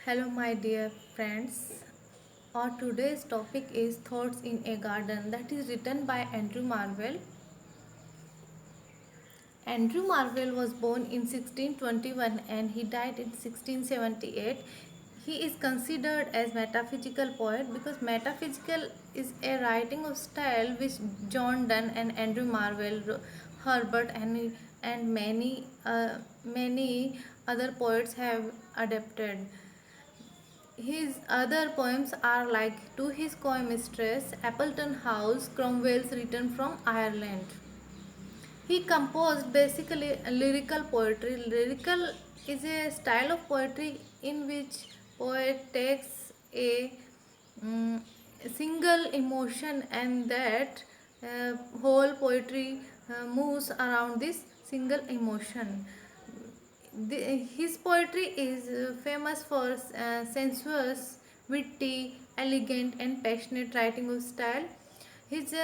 Hello, my dear friends. Our today's topic is Thoughts in a Garden, that is written by Andrew Marvell. Andrew Marvell was born in 1621 and he died in 1678. He is considered as metaphysical poet because metaphysical is a writing of style which John Donne and Andrew Marvell, Herbert and many other poets have adapted. His other poems are like To His Coy Mistress, Appleton House, Cromwell's Return from Ireland. He composed basically lyrical poetry. Lyrical is a style of poetry in which poet takes a mm, single emotion and that whole poetry moves around this single emotion. His poetry is famous for sensuous, witty, elegant, and passionate writing of style. His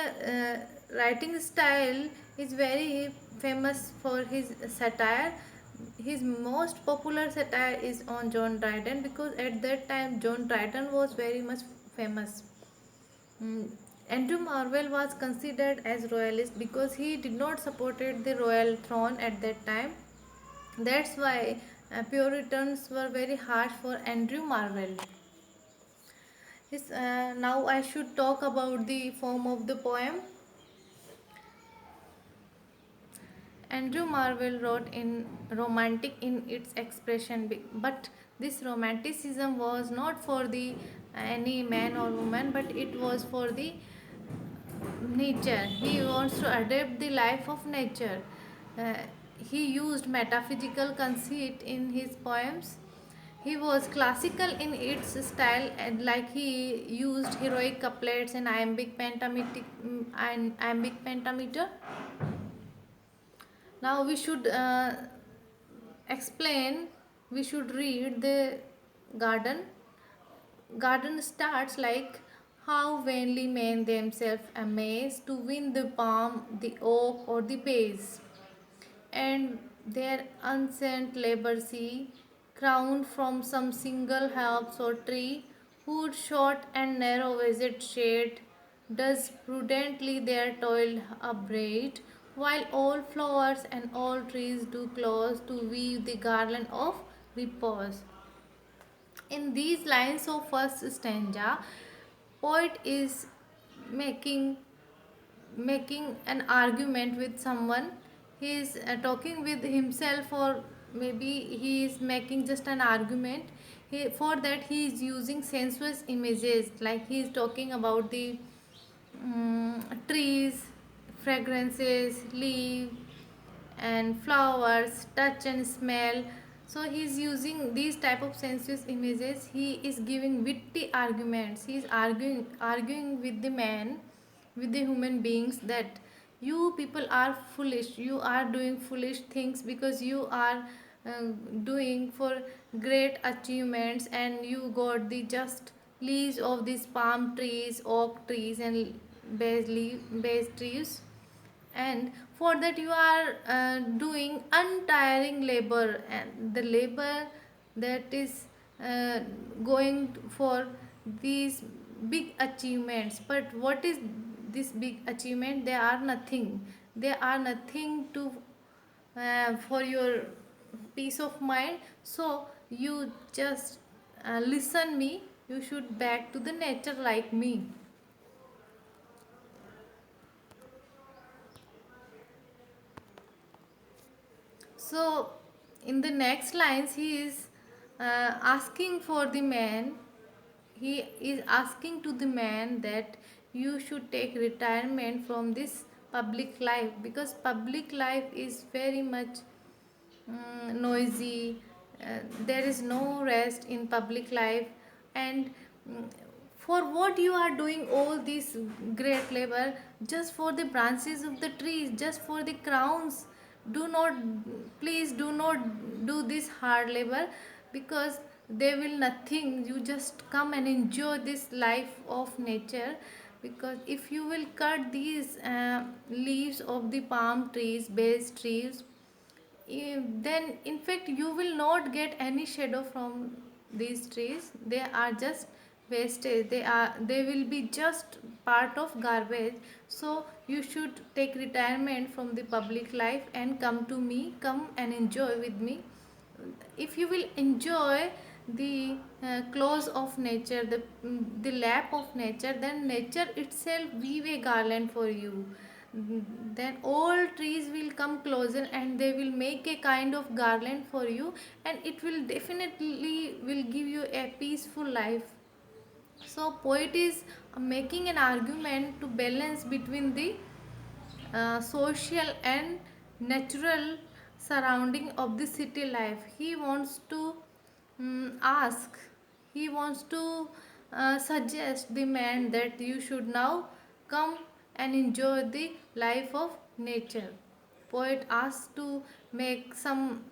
writing style is very famous for his satire. His most popular satire is on John Dryden because at that time John Dryden was very much famous. Mm, Andrew Marvell was considered as royalist because he did not supported the royal throne at that time. That's why Puritans were very harsh for Andrew Marvell. Now I should talk about the form of the poem. Andrew Marvell wrote in romantic in its expression, but this romanticism was not for the any man or woman, but it was for the nature. He wants to adapt the life of nature. Uh, he used metaphysical conceit in his poems. He was classical in its style, and like he used heroic couplets and iambic pentameter. Now we should explain. We should read the garden. Garden starts like how vainly men themselves amaze to win the palm, the oak, or the bays, and their unsent labor see, crowned from some single herbs or tree, whose short and narrow visit shade does prudently their toil upbraid, while all flowers and all trees do close to weave the garland of repose. In these lines of first stanza, poet is making making an argument with someone. He is talking with himself, or maybe he is making just an argument. For that he is using sensuous images, like he is talking about the trees, fragrances, leaf, and flowers, touch and smell. So he is using these type of sensuous images. He is giving witty arguments. He is arguing with the man, with the human beings, that you people are foolish, you are doing foolish things because you are doing for great achievements, and you got the just leaves of these palm trees, oak trees, and base trees, and for that you are doing untiring labor, and the labor that is uh, going for these big achievements. But what is this big achievement? They are nothing. They are nothing to for your peace of mind. So you just listen me. You should back to the nature like me. So, in the next lines, he is asking for the man, he is asking to the man that you should take retirement from this public life, because public life is very much noisy. There is no rest in public life, and mm, for what you are doing all this great labor just for the branches of the trees, just for the crowns? Do not, please do not do this hard labor, because they will nothing. You just come and enjoy this life of nature, because if you will cut these leaves of the palm trees, base trees, then in fact you will not get any shadow from these trees, they are just wastage, they will be just part of garbage. So you should take retirement from the public life and come to me, come and enjoy with me. If you will enjoy the close of nature, the lap of nature, then nature itself weave a garland for you. Then all trees will come closer and they will make a kind of garland for you, and it will definitely will give you a peaceful life. So poet is making an argument to balance between the social and natural surrounding of the city life. He wants to ask, he wants to suggest the man that you should now come and enjoy the life of nature. Poet asks to make some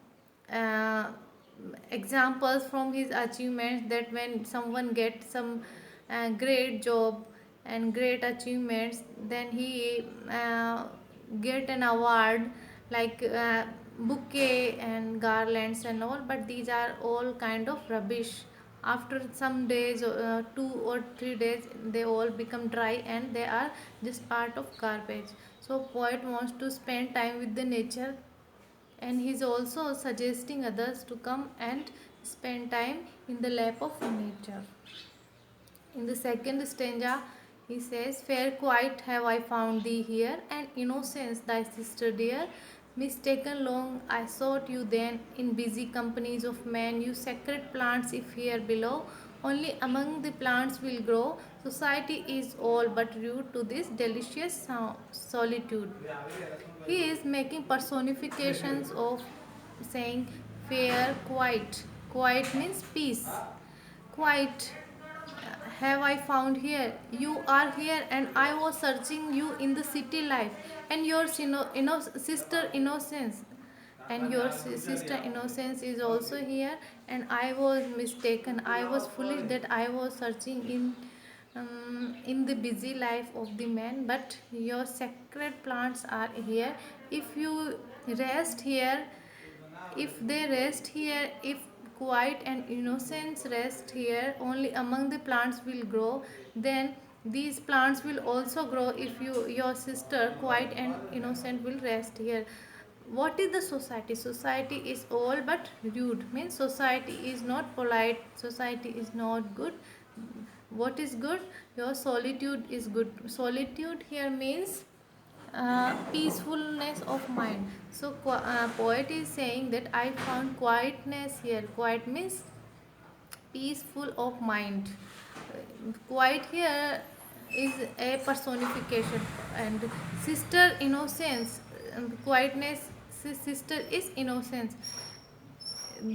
uh, examples from his achievements, that when someone gets some great job and great achievements, then he get an award like bouquet and garlands and all, but these are all kind of rubbish. After some days, 2 or 3 days, they all become dry and they are just part of garbage. So poet wants to spend time with the nature, and he's also suggesting others to come and spend time in the lap of nature. In the second stanza, he says, fair quiet have I found thee here, and innocence thy sister dear. Mistaken long I sought you then, in busy companies of men. You sacred plants, if here below, only among the plants will grow. Society is all but rude to this delicious solitude. He is making personifications of saying fair, quiet. Quiet means peace. Quiet have I found here. You are here, and I was searching you in the city life, and your sister innocence, and your sister innocence is also here, and I was mistaken. I was foolish that I was searching in the busy life of the man, but your sacred plants are here. If you rest here, if they rest here, if quiet and innocence rest here, only among the plants will grow. Then these plants will also grow if your sister quiet and innocent will rest here. What is the society? Society is all but rude, means society is not polite, society is not good. What is good? Your solitude is good. Solitude here means peacefulness of mind. So poet is saying that I found quietness here. Quiet means peaceful of mind. Quiet here is a personification, and sister innocence, quietness, sister is innocence,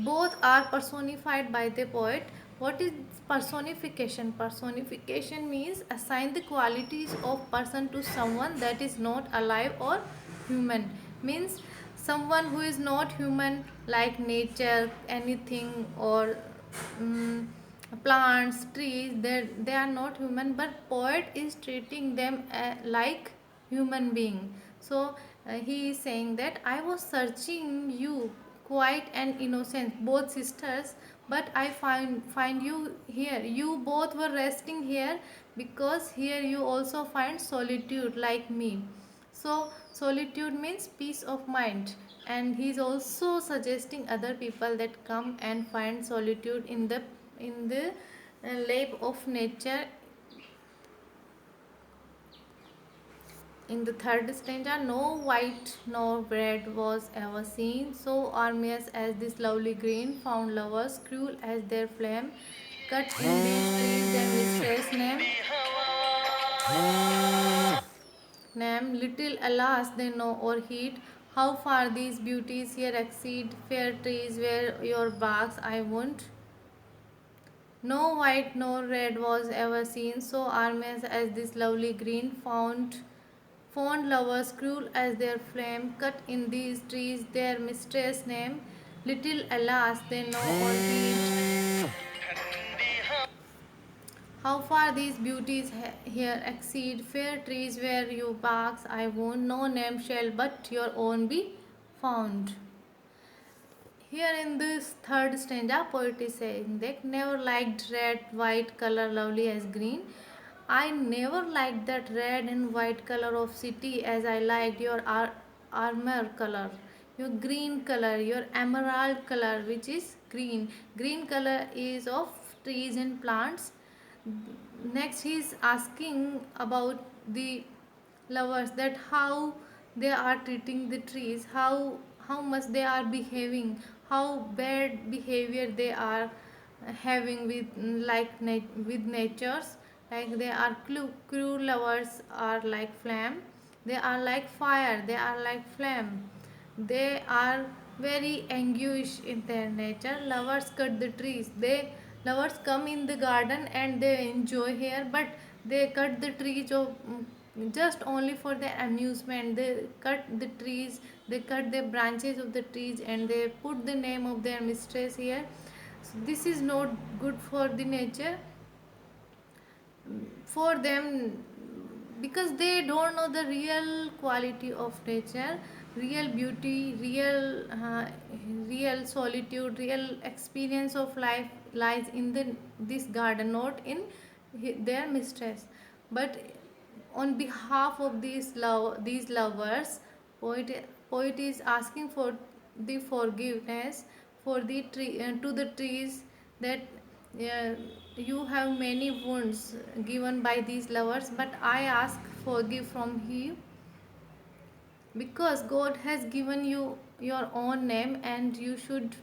both are personified by the poet. What is personification? Personification means assign the qualities of person to someone that is not alive or human, means someone who is not human, like nature, anything, or um, plants, trees, they are not human, but poet is treating them like human being. So he is saying that I was searching you, quiet and innocent, both sisters, but I find you here. You both were resting here, because here you also find solitude like me. So solitude means peace of mind, and he is also suggesting other people that come and find solitude in the lap of nature. In the third stanza, no white nor red was ever seen, so harmless as this lovely green, found lovers cruel as their flame, cut in these trees and mistress name little alas they know or heed, how far these beauties here exceed, fair trees where your barks I want. No white nor red was ever seen, so harmless as this lovely green, found fond lovers cruel as their flame, cut in these trees their mistress name, little alas they know or heed, how far these beauties here exceed, fair trees where you barks I won, no name shall but your own be found. Here in this third stanza, poet is saying that never liked red, white color lovely as green. I never liked that red and white color of city as I liked your armor color, your green color, your emerald color, which is green. Green color is of trees and plants. Next, he is asking about the lovers, that how they are treating the trees, how much they are behaving, how bad behavior they are having with with natures, like they are cruel lovers, are like flame, they are like fire, they are like flame, they are very anguish in their nature. Lovers cut the trees, they lovers come in the garden and they enjoy here, but they cut the trees of just only for their amusement. They cut the trees, they cut the branches of the trees and they put the name of their mistress here. So this is not good for the nature, for them, because they don't know the real quality of nature, real beauty, real solitude, real experience of life lies in this garden, not in their mistress. But on behalf of these lovers, poet is asking for the forgiveness for the tree, to the trees, that uh, you have many wounds given by these lovers, but I ask forgive from you, because God has given you your own name and you should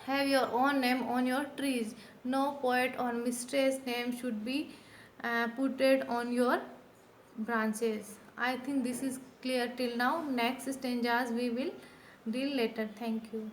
have your own name on your trees. No poet or mistress name should be put it on your branches. I think this is clear till now. Next stanzas we will deal later. Thank you.